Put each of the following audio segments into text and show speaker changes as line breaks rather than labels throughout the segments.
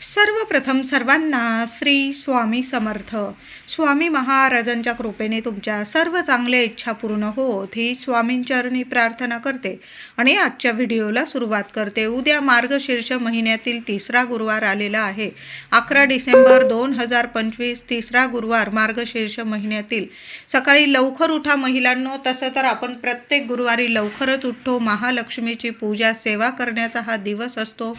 सर्वप्रथम सर्वांना श्री स्वामी समर्थ. स्वामी महाराजांच्या कृपेने तुमच्या सर्व चांगल्या इच्छा पूर्ण होत ही स्वामींचरणी प्रार्थना करते आणि आजच्या व्हिडिओला सुरुवात करते. उद्या मार्गशीर्ष महिन्यातील तिसरा गुरुवार आलेला आहे. 11 डिसेंबर 2025 तिसरा गुरुवार मार्गशीर्ष महिन्यातील. सकाळी लवकर उठा महिलांनो. तसं तर आपण प्रत्येक गुरुवारी लवकरच उठतो. महालक्ष्मीची पूजा सेवा करण्याचा हा दिवस असतो.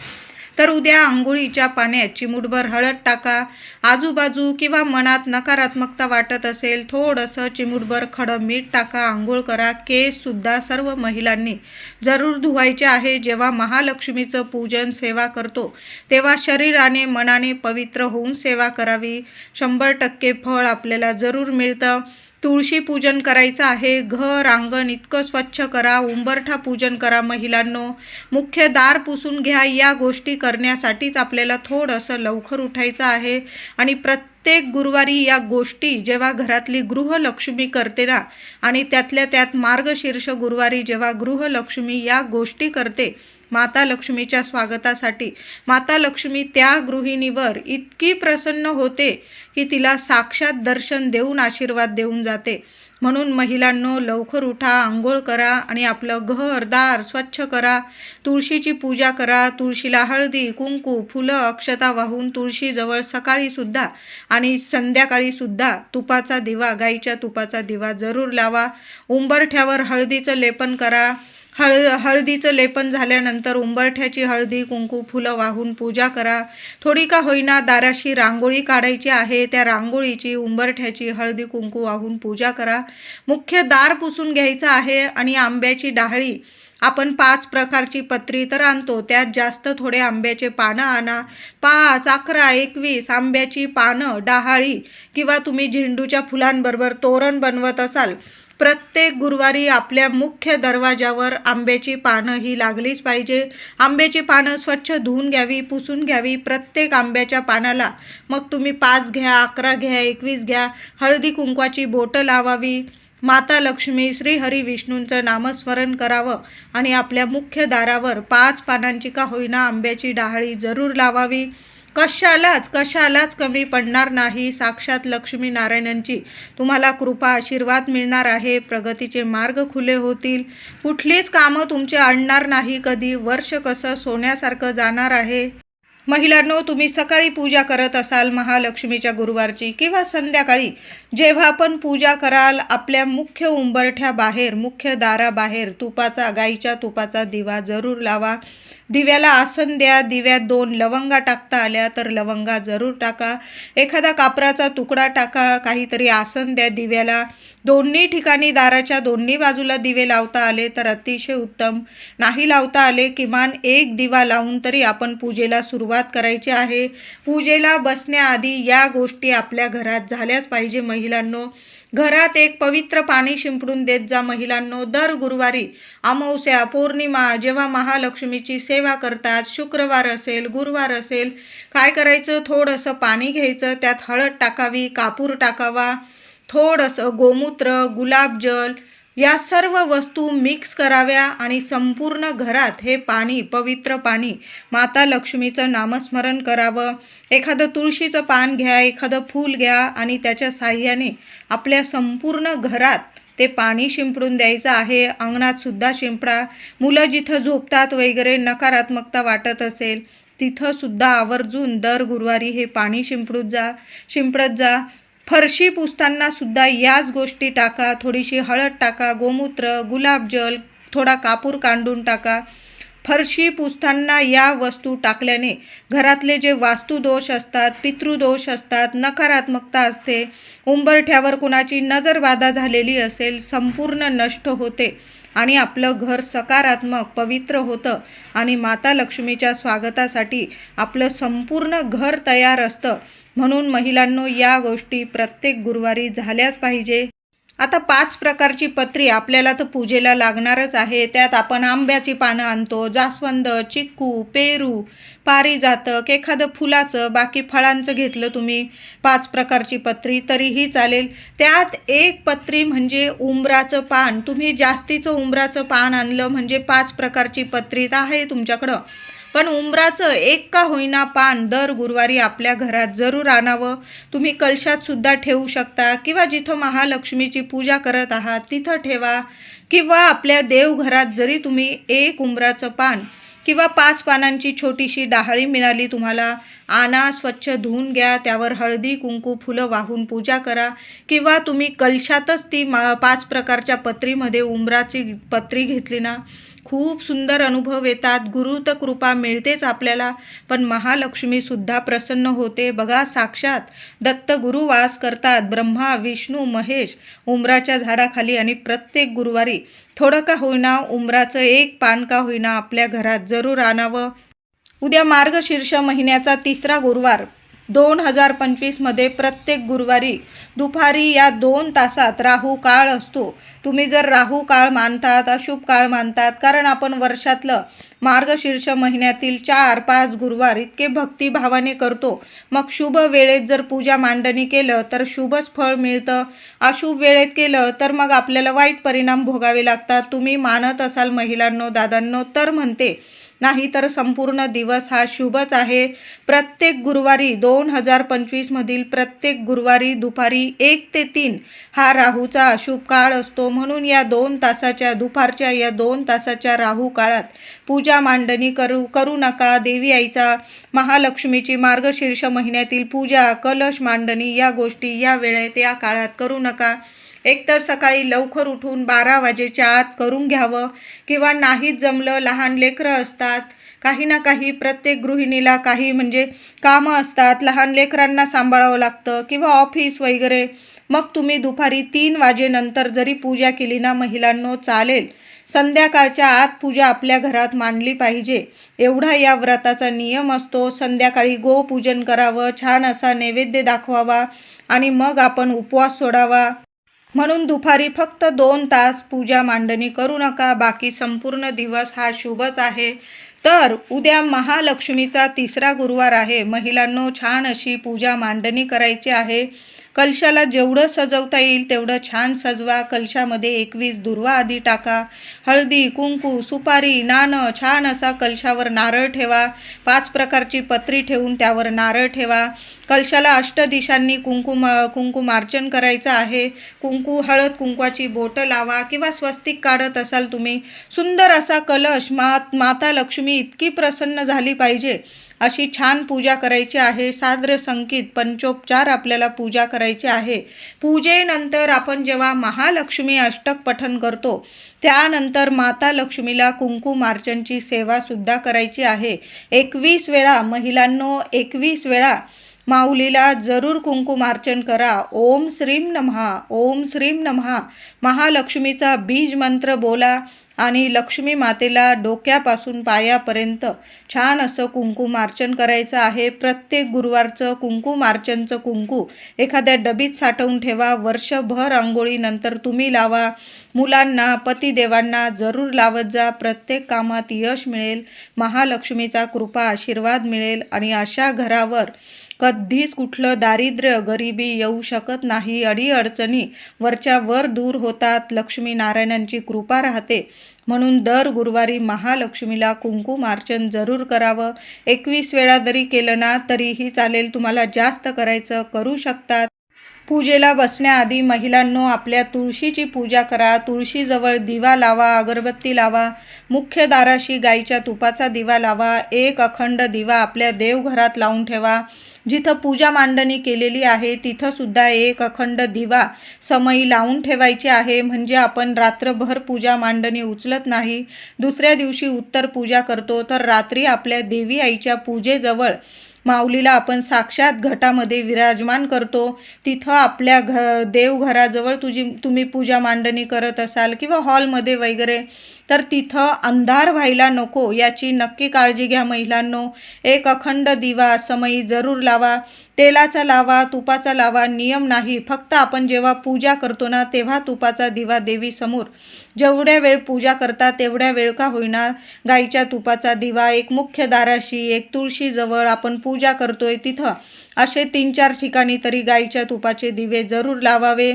तर उद्या आंघोळीच्या पाण्यात चिमूटभर हळद टाका. आजूबाजू किंवा मनात नकारात्मकता वाटत असेल थोडंसं चिमूटभर खडं मीठ टाका. आंघोळ करा. केससुद्धा सर्व महिलांनी जरूर धुवायचे आहे. जेव्हा महालक्ष्मीचं पूजन सेवा करतो तेव्हा शरीराने मनाने पवित्र होऊन सेवा करावी. 100% फळ आपल्याला जरूर मिळतं. तुळशी पूजन करायचं आहे. घर अंगण इतकं स्वच्छ करा. उंबरठा पूजन करा महिलांनो. मुख्य दार पुसून घ्या. या गोष्टी करण्यासाठीच आपल्याला थोडंसं लवकर उठायचं आहे. आणि प्रत्येक गुरुवारी या गोष्टी जेव्हा घरातली गृहलक्ष्मी करते ना, आणि त्यातल्या त्यात मार्गशीर्ष गुरुवारी जेव्हा गृहलक्ष्मी या गोष्टी करते माता लक्ष्मीच्या स्वागतासाठी, माता लक्ष्मी त्या गृहिणीवर इतकी प्रसन्न होते की तिला साक्षात दर्शन देऊन आशीर्वाद देऊन जाते. म्हणून महिलांनो लवकर उठा, आंघोळ करा आणि आपलं घर दार स्वच्छ करा. तुळशीची पूजा करा. तुळशीला हळदी कुंकू फुलं अक्षता वाहून तुळशीजवळ सकाळीसुद्धा आणि संध्याकाळीसुद्धा तुपाचा दिवा, गाईच्या तुपाचा दिवा जरूर लावा. उंबरठ्यावर हळदीचं लेपन करा. हळदीचं लेपन झाल्यानंतर उंबरठ्याची हळदी कुंकू फुलं वाहून पूजा करा. थोडी का होईना दाराशी रांगोळी काढायची आहे. त्या रांगोळीची उंबरठ्याची हळदी कुंकू वाहून पूजा करा. मुख्य दार पुसून घ्यायचं आहे. आणि आंब्याची डहाळी, आपण 5 प्रकारची पत्री तर आणतो, त्यात जास्त थोडे आंब्याचे पानं आणा. 5, 11, 21 आंब्याची पानं, डहाळी किंवा तुम्ही झेंडूच्या फुलांबरोबर तोरण बनवत असाल. प्रत्येक गुरुवारी आपल्या मुख्य दरवाजावर आंब्याची पानं ही लागलीच पाहिजे. आंब्याची पानं स्वच्छ धुवून घ्यावी, पुसून घ्यावी. प्रत्येक आंब्याच्या पानाला मग तुम्ही 5 घ्या, 11 घ्या, 21 घ्या. हळदी कुंकवाची बोटं लावावी. माता लक्ष्मी श्री हरी विष्णूंचं नामस्मरण करावं आणि आपल्या मुख्य दारावर 5 पानांची का होईना आंब्याची डहाळी जरूर लावावी. कशालाच कमी पडणार नाही. साक्षात लक्ष्मी नारायणांची तुम्हाला कृपा आशीर्वाद मिळणार आहे. प्रगतीचे मार्ग खुले होतील. कुठलीच कामं तुमचे अडणार नाही. कधी वर्ष कसं सोन्यासारखं जाणार आहे. महिलांनो तुम्ही सकाळी पूजा करत असाल महालक्ष्मीच्या गुरुवारची किंवा संध्याकाळी जेव्हा पण पूजा कराल, आपल्या मुख्य उंबरठ्याबाहेर, मुख्य दाराबाहेर तुपाचा, गाईच्या तुपाचा दिवा जरूर लावा. दिव्याला आसन द्या. दिव्यात 2 लवंगा टाकता आल्या तर लवंगा जरूर टाका. एखादा कापराचा तुकडा टाका. काहीतरी आसन द्या दिव्याला. दोन्ही ठिकाणी दाराच्या दोन्ही बाजूला दिवे लावता आले तर अतिशय उत्तम. नाही लावता आले किमान 1 दिवा लावून तरी आपण पूजेला सुरुवात करायची आहे. पूजेला बसण्याआधी या गोष्टी आपल्या घरात झाल्याच पाहिजे महिलांनो. घरात एक पवित्र पाणी शिंपडून देत जा महिलांनो. दर गुरुवारी, अमावस्या, पौर्णिमा जेव्हा महालक्ष्मीची सेवा करतात, शुक्रवार असेल, गुरुवार असेल, काय करायचं, थोडंसं पाणी घ्यायचं, त्यात हळद टाकावी, कापूर टाकावा, थोडंसं गोमूत्र, गुलाबजल या सर्व वस्तू मिक्स कराव्या आणि संपूर्ण घरात हे पाणी, पवित्र पाणी, माता लक्ष्मीचं नामस्मरण करावं. एखादं तुळशीचं पान घ्या, एखादं फूल घ्या आणि त्याच्या साह्याने आपल्या संपूर्ण घरात ते पाणी शिंपडून द्यायचं आहे. अंगणात सुद्धा शिंपडा. मुलं जिथं झोपतात वगैरे नकारात्मकता वाटत असेल तिथंसुद्धा आवर्जून दर गुरुवारी हे पाणी शिंपडत जा. फरशी पुसताना सुद्धा याच गोष्टी टाका. थोडीशी हळद टाका, गोमूत्र, गुलाबजल, थोडा कापूर कांडून टाका. फरशी पुसताना या वस्तू टाकल्याने घरातले जे वास्तुदोष असतात, पितृदोष असतात, नकारात्मकता असते, उंबरठ्यावर कुणाची नजरबाधा झालेली असेल, संपूर्ण नष्ट होते आणि आपलं घर सकारात्मक पवित्र होतं आणि माता लक्ष्मीच्या स्वागतासाठी आपलं संपूर्ण घर तयार असतं. म्हणून महिलांनो या गोष्टी प्रत्येक गुरुवारी झाल्याच पाहिजे. आता 5 प्रकारची पत्री आपल्याला तर पूजेला लागणारच आहे. त्यात आपण आंब्याची पानं आणतो, जास्वंद, चिक्कू, पेरू, पारिजातक, एखादं फुलाचं, बाकी फळांचं घेतलं तुम्ही 5 प्रकारची पत्री तरीही चालेल. त्यात 1 पत्री म्हणजे उंबराचं पान. तुम्ही जास्तीचं उंबराचं पान आणलं म्हणजे 5 प्रकारची पत्री तर आहे तुमच्याकडं, पण उंबराचं एक का होईना पान दर गुरुवारी आपल्या घरात जरूर आणावं. तुम्ही कलशात सुद्धा ठेवू शकता किंवा जिथं महालक्ष्मीची पूजा करत आहात तिथं ठेवा, किंवा आपल्या देवघरात जरी तुम्ही एक उंबराचं पान किंवा 5 पानांची छोटीशी डहाळी मिळाली तुम्हाला, आणा, स्वच्छ धुवून घ्या, त्यावर हळदी कुंकू फुलं वाहून पूजा करा. किंवा तुम्ही कलशातच ती 5 प्रकारच्या पत्रीमध्ये उंबराची पत्री घेतली ना, खूप सुंदर अनुभव येतात. गुरुत कृपा मिळतेच आपल्याला, पण महालक्ष्मीसुद्धा प्रसन्न होते. बघा, साक्षात दत्त गुरु वास करतात, ब्रह्मा विष्णू महेश उंबराच्या झाडाखाली. आणि प्रत्येक गुरुवारी थोडं का होईना उंबराचं एक पान का होईना आपल्या घरात जरूर आणावं. उद्या मार्गशीर्ष महिन्याचा 3रा गुरुवार 2025 मध्ये प्रत्येक गुरुवारी दुपारी या 2 तासात राहू काळ असतो. तुम्ही जर राहू काळ मानतात, अशुभ काळ मानतात, कारण आपण वर्षातलं मार्गशीर्ष महिन्यातील 4-5 गुरुवार इतके भक्तिभावाने करतो, मग शुभ वेळेत जर पूजा मांडणी केलं तर शुभच फळ मिळतं. अशुभ वेळेत केलं तर मग आपल्याला वाईट परिणाम भोगावे लागतात. तुम्ही मानत असाल महिलांनो, दादांनो, तर म्हणते, नाही तर संपूर्ण दिवस हा शुभच आहे. प्रत्येक गुरुवारी 2025 मधील प्रत्येक गुरुवारी दुपारी 1 ते 3 हा राहूचा अशुभ काळ असतो. म्हणून या 2 तासाच्या दुपारच्या या 2 तासाच्या राहू काळात पूजा मांडणी करू नका. देवी आईचा, महालक्ष्मीची मार्गशीर्ष महिन्यातील पूजा, कलश मांडणी या गोष्टी या वेळेत या काळात करू नका. एकतर सकाळी लवकर उठून 12 वाजेच्या आत करून घ्यावं, किंवा नाहीच जमलं, लहान लेकरं असतात, काही ना काही प्रत्येक गृहिणीला काही कामं असतात, लहान लेकरांना सांभाळावं लागतं, किंवा ऑफिस वगैरे, मग तुम्ही दुपारी 3 वाजेनंतर जरी पूजा केली ना महिलांनो चालेल. संध्याकाळच्या आत पूजा आपल्या घरात मांडली पाहिजे, एवढा या व्रताचा नियम असतो. संध्याकाळी गोपूजन करावं, छान असा नैवेद्य दाखवावा आणि मग आपण उपवास सोडावा. म्हणून दुपारी फक्त 2 तास पूजा मांडणी करू नका, बाकी संपूर्ण दिवस हा शुभच आहे. तर उद्या महालक्ष्मीचा 3रा गुरुवार आहे. महिलांनो, छान अशी पूजा मांडणी करायची आहे. कलशाला जेवढं सजवता येईल तेवढं छान सजवा. कलशामध्ये 21 दुर्वा आधी टाका, हळदी कुंकू सुपारी नाणं, छान असा कलशावर नारळ ठेवा. 5 प्रकारची पत्री ठेवून त्यावर नारळ ठेवा. कलशाला अष्टदिशांनी कुंकुमार्चन करायचं आहे. हळद कुंकवाची बोटं लावा, किंवा स्वस्तिक काढत असाल तुम्ही. सुंदर असा कलश, माता लक्ष्मी इतकी प्रसन्न झाली पाहिजे अशी छान पूजा करायची आहे. साद्र संकेत पंचोपचार आपल्याला पूजा करायची आहे. पूजेनंतर आपण जेव्हा महालक्ष्मी अष्टक पठण करतो त्यानंतर माता लक्ष्मीला कुंकुमार्चनची सेवा सुद्धा करायची आहे. 21 वेळा महिलांनो, 21 वेळा माऊलीला जरूर कुंकुमार्चन करा. ओम श्रीम नमः, ओम श्रीम नमः महालक्ष्मीचा बीज मंत्र बोला आणि लक्ष्मी मातेला डोक्यापासून पायापर्यंत छान असं कुंकुमार्चन करायचं आहे. प्रत्येक गुरुवारचं कुंकुमार्चनचं कुंकू एखाद्या डबीत साठवून ठेवा. वर्षभर अंघोळीनंतर तुम्ही लावा. मुलांना, पतिदेवांना जरूर लावत जा. प्रत्येक कामात यश मिळेल, महालक्ष्मीचा कृपा आशीर्वाद मिळेल आणि अशा घरावर कधीच कुठलं दारिद्र्य, गरिबी येऊ शकत नाही. अडीअडचणी वरच्या वर दूर होतात. लक्ष्मीनारायणांची कृपा राहते. म्हणून दर गुरुवारी महालक्ष्मीला कुंकुमार्चन जरूर करावं. 21 वेळा जरी केलं ना तरीही चालेल. तुम्हाला जास्त करायचं करू शकतात. पूजेला बसण्याआधी महिलांनो, आपल्या तुळशीची पूजा करा. तुळशीजवळ दिवा लावा, अगरबत्ती लावा. मुख्य दाराशी गाईच्या तुपाचा दिवा लावा. एक अखंड दिवा आपल्या देवघरात लावून ठेवा. जिथं पूजा मांडणी केलेली आहे तिथं सुद्धा एक अखंड दिवा समयी लावून ठेवायची आहे. म्हणजे आपण रात्रभर पूजा मांडणी उचलत नाही. दुसऱ्या दिवशी उत्तर पूजा करतो तर रात्री आपल्या देवी आईच्या पूजेजवळ माऊलीला आपण साक्षात घटामध्ये विराजमान करतो. तिथं आपल्या देवघराजवळ तुम्ही पूजा मांडणी करत असाल किंवा हॉलमध्ये वगैरे, तर तिथं अंधार व्हायला नको याची नक्की काळजी घ्या महिलांनो. एक अखंड दिवा समयी जरूर लावा. तेलाचा लावा, तुपाचा लावा, नियम नाही. फक्त आपण जेव्हा पूजा करतो ना तेव्हा तुपाचा दिवा देवीसमोर जेवढ्या वेळ पूजा करता तेवढ्या वेळ का होईना गाईच्या तुपाचा दिवा एक मुख्य दाराशी, एक तुळशीजवळ आपण पूजा करतोय तिथं असे 3-4 ठिकाणी तरी गाईच्या तुपाचे दिवे जरूर लावावे.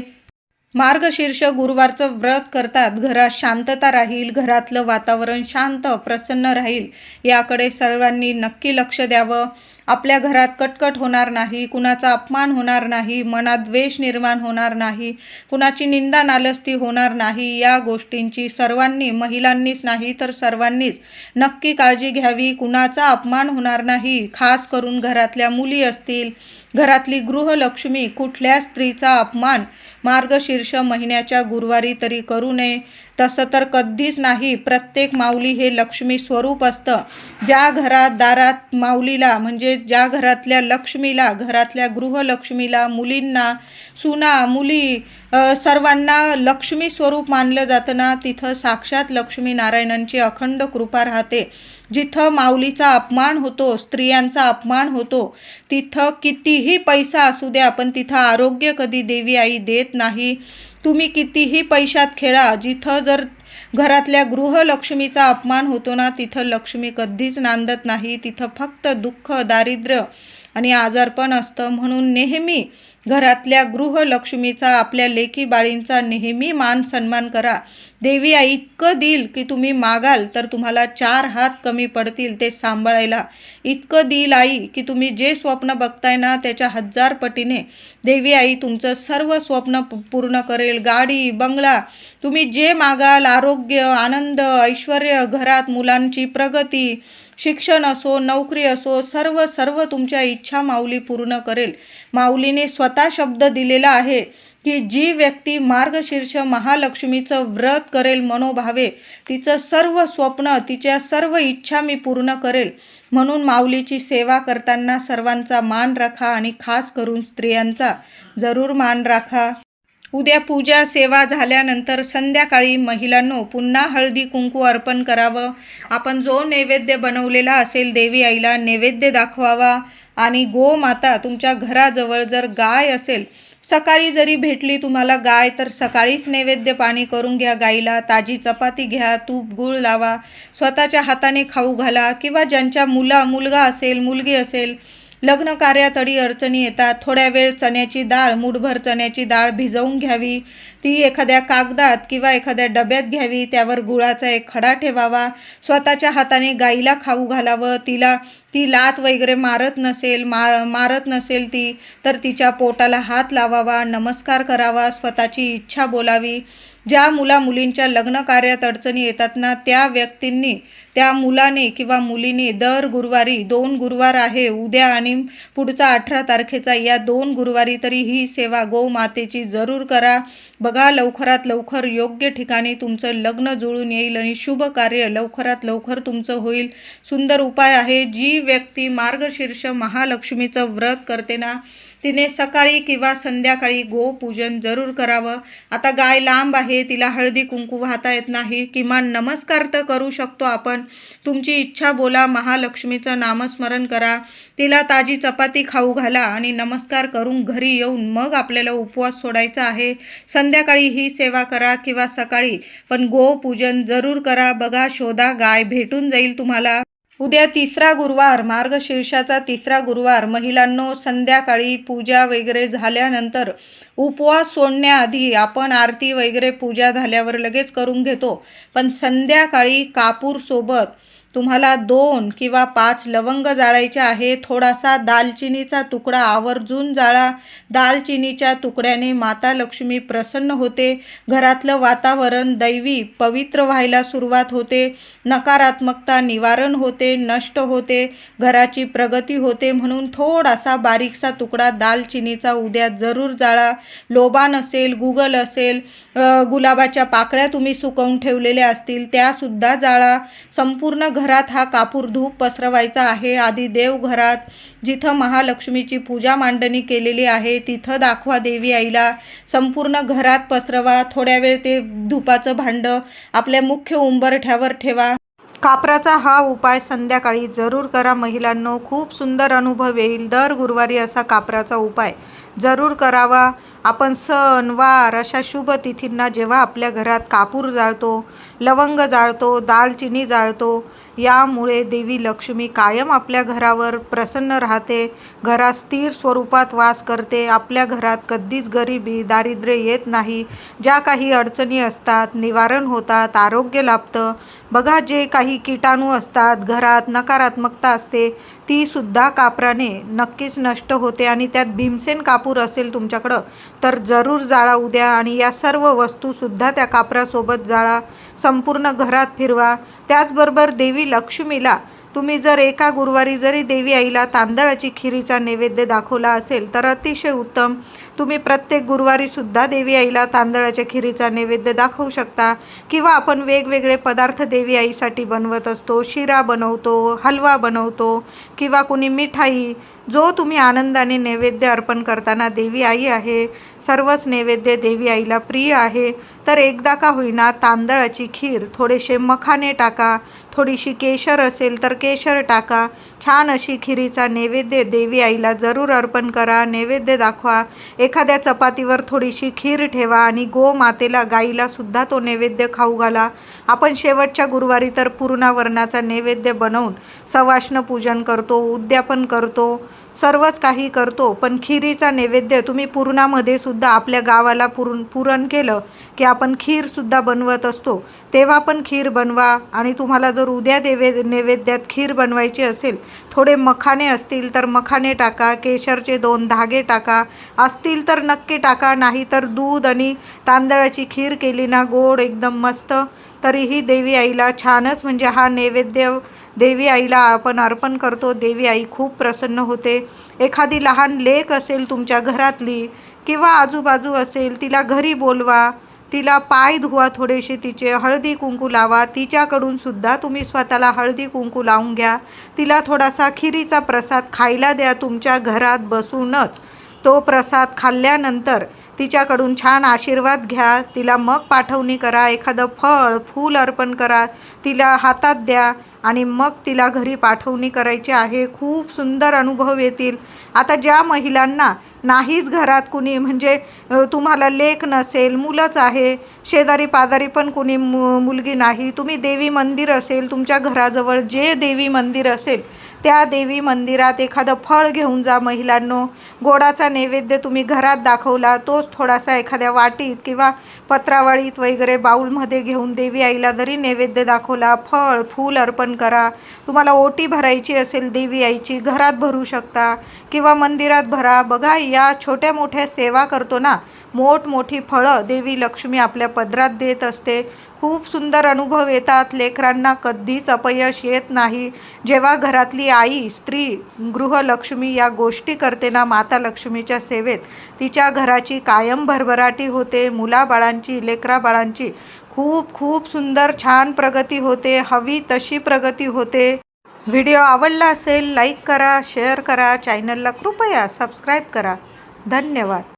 मार्गशीर्ष गुरुवारचं व्रत करतात, घरात शांतता राहील, घरातलं वातावरण शांत प्रसन्न राहील, याकडे सर्वांनी नक्की लक्ष द्यावं. आपल्या घरात कटकट होणार नाही, कुणाचा अपमान होणार नाही, मनात द्वेष निर्माण होणार नाही, कुणाची निंदा नालस्ती होणार नाही. या गोष्टींची सर्वांनी, महिलांनीच नाही तर सर्वांनीच नक्की काळजी घ्यावी. कुणाचा अपमान होणार नाही. खास करून घरातल्या मुली असतील, घरातली गृहलक्ष्मी, कुठल्या स्त्रीचा अपमान मार्गशीर्ष महिन्याच्या गुरुवारी तरी करू नये. तसं तर कधीच नाही. प्रत्येक माऊली हे लक्ष्मी स्वरूप असतं. ज्या घरात दारात माऊलीला, म्हणजे ज्या घरातल्या लक्ष्मीला, घरातल्या गृहलक्ष्मीला, मुलींना, सुना, मुली, सर्वांना लक्ष्मी स्वरूप मानलं जातं ना, तिथं साक्षात लक्ष्मी नारायणांची अखंड कृपा राहते. जिथं माऊलीचा अपमान होतो, स्त्रियांचा अपमान होतो, तिथं कितीही पैसा असू द्या, पण तिथं आरोग्य कधी देवी आई देत नाही. तुम्ही कितीही पैशात खेळा, जिथं जर घरातल्या गृहलक्ष्मीचा अपमान होतो ना, तिथं लक्ष्मी कधीच नांदत नाही. तिथं फक्त दुःख, दारिद्र्य आणि आजारपण असतं. म्हणून नेहमी घरातल्या गृहलक्ष्मीचा, आपल्या लेकी बाळींचा नेहमी मान सन्मान करा. देवी आई इतकं देईल की तुम्ही मागाल तर तुम्हाला 4 हात कमी पडतील ते सांभाळायला. इतकं देईल आई की तुम्ही जे स्वप्न बघताय ना, त्याच्या 1000 पटीने देवी आई तुमचं सर्व स्वप्न पूर्ण करेल. गाडी, बंगला, तुम्ही जे मागाल, आरोग्य, आनंद, ऐश्वर्य, घरात मुलांची प्रगती, शिक्षण असो, नोकरी असो, सर्व तुमच्या इच्छा माऊली पूर्ण करेल. माऊलीने स्वतः शब्द दिलेला आहे की जी व्यक्ती मार्गशीर्ष महालक्ष्मीचं व्रत करेल मनोभावे, तिचं सर्व स्वप्न, तिच्या सर्व इच्छा मी पूर्ण करेल. म्हणून माऊलीची सेवा करताना सर्वांचा मान राखा आणि खास करून स्त्रियांचा जरूर मान राखा. उद्या पूजा सेवा झाल्यानंतर संध्याकाळी महिलांनो पुन्हा हळदी कुंकू अर्पण करावं. आपण जो नैवेद्य बनवलेला असेल देवी आईला नैवेद्य दाखवावा. आणि गोमाता, तुमच्या घराजवळ जर गाय असेल, सकाळी जरी भेटली तुम्हाला गाय, तर सकाळीच नैवेद्य पाणी करून घ्या गाईला. ताजी चपाती घ्या, तूप गूळ लावा, स्वतःच्या हाताने खाऊ घाला. किंवा ज्यांच्या मुलगा असेल, मुलगी असेल, लग्न कार्यात अडी अडचणी येतात, थोड्या वेळ चण्याची डाळ, मूठभर चण्याची डाळ भिजवून घ्यावी. ती एखाद्या कागदात किंवा एखाद्या डब्यात घ्यावी. त्यावर गुळाचा एक खडा ठेवावा. स्वतःच्या हाताने गाईला खाऊ घालावं. ती लात वगैरे मारत नसेल ती, तर तिच्या पोटाला हात लावावा, नमस्कार करावा, स्वतःची इच्छा बोलावी. ज्या मुलींच्या लग्न कार्यात अडचणी येतात ना, त्या व्यक्तींनी, त्या मुलाने किंवा मुलीने दर गुरुवारी, 2 गुरुवार आहे, उद्या आणि पुढचा 18 तारखेचा, या 2 गुरुवारी तरी ही सेवा गोमातेची जरूर करा. बघा, लवकरात लवकर योग्य ठिकाणी तुमचं लग्न जुळून येईल आणि शुभ कार्य लवकरात लवकर तुमचं होईल. सुंदर उपाय आहे. जी व्यक्ती मार्गशीर्ष महालक्ष्मीचं व्रत करते ना, तिने सकाळी किंवा संध्याकाळी गोपूजन जरूर करावं. आता गाय लांब आहे, तिला हळदी कुंकू वाहता येत नाही, किमान नमस्कार तर करू शकतो आपण. तुमची इच्छा बोला, महालक्ष्मीचं नामस्मरण करा, तिला ताजी चपाती खाऊ घाला आणि नमस्कार करून घरी येऊन मग आपल्याला उपवास सोडायचा आहे. संध्याकाळी ही सेवा करा किंवा सकाळी, पण गोपूजन जरूर करा. बघा, शोधा, गाय भेटून जाईल तुम्हाला. उद्या 3रा गुरुवार, मार्गशीर्षाचा 3रा गुरुवार. महिलांनो, संध्याकाळी पूजा वगैरे झाल्यानंतर, उपवास सोडण्याआधी आपण आरती वगैरे पूजा झाल्यावर लगेच करून घेतो, पण संध्याकाळी कापूरसोबत तुम्हाला 2 किंवा 5 लवंग जाळायचे आहे. थोडासा दालचिनीचा तुकडा आवर्जून जाळा. दालचिनीच्या तुकड्याने माता लक्ष्मी प्रसन्न होते. घरातलं वातावरण दैवी पवित्र व्हायला सुरुवात होते. नकारात्मकता निवारण होते, नष्ट होते, घराची प्रगती होते. म्हणून थोडासा बारीकसा तुकडा दालचिनीचा उद्या जरूर जाळा. लोबान असेल, गुगल असेल, गुलाबाच्या पाकळ्या तुम्ही सुकवून ठेवलेल्या असतील, त्यासुद्धा जाळा. संपूर्ण घरात हा कापूर धूप पसरवायचा आहे. आधी देवघरात, जिथं महालक्ष्मीची पूजा मांडणी केलेली आहे, तिथं दाखवा देवी आईला. संपूर्ण घरात पसरवा. थोड्या वेळ ते धुपाचं भांडं आपल्या मुख्य उंबरठ्यावर ठेवा. कापराचा हा उपाय संध्याकाळी जरूर करा महिलांनो. खूप सुंदर अनुभव येईल. दर गुरुवारी असा कापराचा उपाय जरूर करावा. आपण सण वार अशा शुभ तिथींना जेव्हा आपल्या घरात कापूर जाळतो, लवंग जाळतो, दालचिनी जाळतो, यामुळे देवी लक्ष्मी कायम आपल्या घरावर प्रसन्न राहते, घरात स्थिर स्वरूपात वास करते. आपल्या घरात कधीच गरिबी दारिद्र्य येत नाही. ज्या काही अडचणी असतात निवारण होतात, आरोग्य लाभतं. बघा, जे काही कीटाणू असतात घरात, नकारात्मकता असते, ती सुद्धा कापराने नक्कीच नष्ट होते. आणि त्यात भीमसेन कापूर असेल तुमच्याकडं तर जरूर जाळा उद्या, आणि या सर्व वस्तूसुद्धा त्या कापरासोबत जाळा, संपूर्ण घरात फिरवा. त्याचबरोबर देवी लक्ष्मीला तुम्ही जर एका गुरुवारी जरी देवी आईला तांदळाची खिरीचा नैवेद्य दाखवला असेल तर अतिशय उत्तम. तुम्ही प्रत्येक गुरुवारीसुद्धा देवी आईला तांदळाच्या खिरीचा नैवेद्य दाखवू शकता. किंवा आपण वेगवेगळे पदार्थ देवी आईसाठी बनवत असतो, शिरा बनवतो, हलवा बनवतो, किंवा कुणी मिठाई, जो तुम्ही आनंदाने नैवेद्य अर्पण करताना देवी आई आहे, सर्वच नैवेद्य देवी आईला प्रिय आहे. तर एकदा का होईना तांदळाची खीर, थोडेसे मखाने टाका, थोडीशी केशर असेल तर केशर टाका, छान अशी खिरीचा नैवेद्य देवी आईला जरूर अर्पण करा, नैवेद्य दाखवा. एखाद्या चपातीवर थोडीशी खीर ठेवा आणि गोमातेला, गाईला सुद्धा तो नैवेद्य खाऊ घाला. आपण शेवटच्या गुरुवारी तर पूर्णावरणाचा नैवेद्य बनवून सवाष्ण पूजन करतो, उद्यापन करतो, सर्वच काही करतो. पण खिरीचा नैवेद्य तुम्ही पूर्णामध्ये सुद्धा आपल्या गावाला पुरण केलं की आपण खीरसुद्धा बनवत असतो, तेव्हा पण खीर बनवा. आणि तुम्हाला जर उद्या नैवेद्यात खीर बनवायची असेल, थोडे मखाने असतील तर मखाने टाका, केशरचे 2 धागे टाका, असतील तर नक्की टाका, नाही तर दूध आणि तांदळाची खीर केली ना गोड एकदम मस्त, तरीही देवी आईला छानच, म्हणजे हा नैवेद्य देवी आईला आपण अर्पण करतो. देवी आई खूप प्रसन्न होते. एखादी लहान लेक असेल तुमच्या घरातली किंवा आजूबाजू असेल, तिला घरी बोलवा, तिला पाय धुवा, थोडेसे तिचे हळदी कुंकू लावा, तिच्याकडून सुद्धा तुम्ही स्वतःला हळदी कुंकू लावून घ्या. तिला थोडासा खिरीचा प्रसाद खायला द्या तुमच्या घरात बसूनच. तो प्रसाद खाल्ल्यानंतर तिच्याकडून छान आशीर्वाद घ्या, तिला मग पाठवणी करा, एखादं फळ फूल अर्पण करा, तिला हातात द्या आणि मग तिला घरी पाठवणी करायची आहे. खूप सुंदर अनुभव येतील. आता ज्या महिलांना नाहीच घरात कुणी, म्हणजे तुम्हाला लेक नसेल, मुलंच आहे, शेजारी पाजारी पण कुणी मुलगी नाही, तुम्ही देवी मंदिर असेल तुमच्या घराजवळ, जे देवी मंदिर असेल त्या देवी मंदिरात एखादं फळ घेऊन जा. महिलांनो, गोडाचा नैवेद्य तुम्ही घरात दाखवला, तोच थोडासा एखाद्या वाटीत किंवा पत्रावळीत वगैरे बाऊलमध्ये घेऊन देवी आईला जरी नैवेद्य दाखवला, फळ फूल अर्पण करा. तुम्हाला ओटी भरायची असेल देवी आईची, घरात भरू शकता किंवा मंदिरात भरा. बघा, या छोट्या मोठ्या सेवा करतो ना, मोठमोठी फळं देवी लक्ष्मी आपल्या पदरात देत असते. खूप सुंदर अनुभव येतात. लेकरांना कधीच अपयश येत नाही. जेव्हा घरातली आई, स्त्री, गृहलक्ष्मी या गोष्टी करते ना माता लक्ष्मीच्या सेवेत, तिच्या घराची कायम भरभराटी होते. मुलाबाळांची, लेकराबाळांची खूप खूप सुंदर छान प्रगती होते, हवी तशी प्रगती होते. व्हिडिओ आवडला असेल लाईक करा, शेअर करा, चॅनलला कृपया सबस्क्राईब करा. धन्यवाद.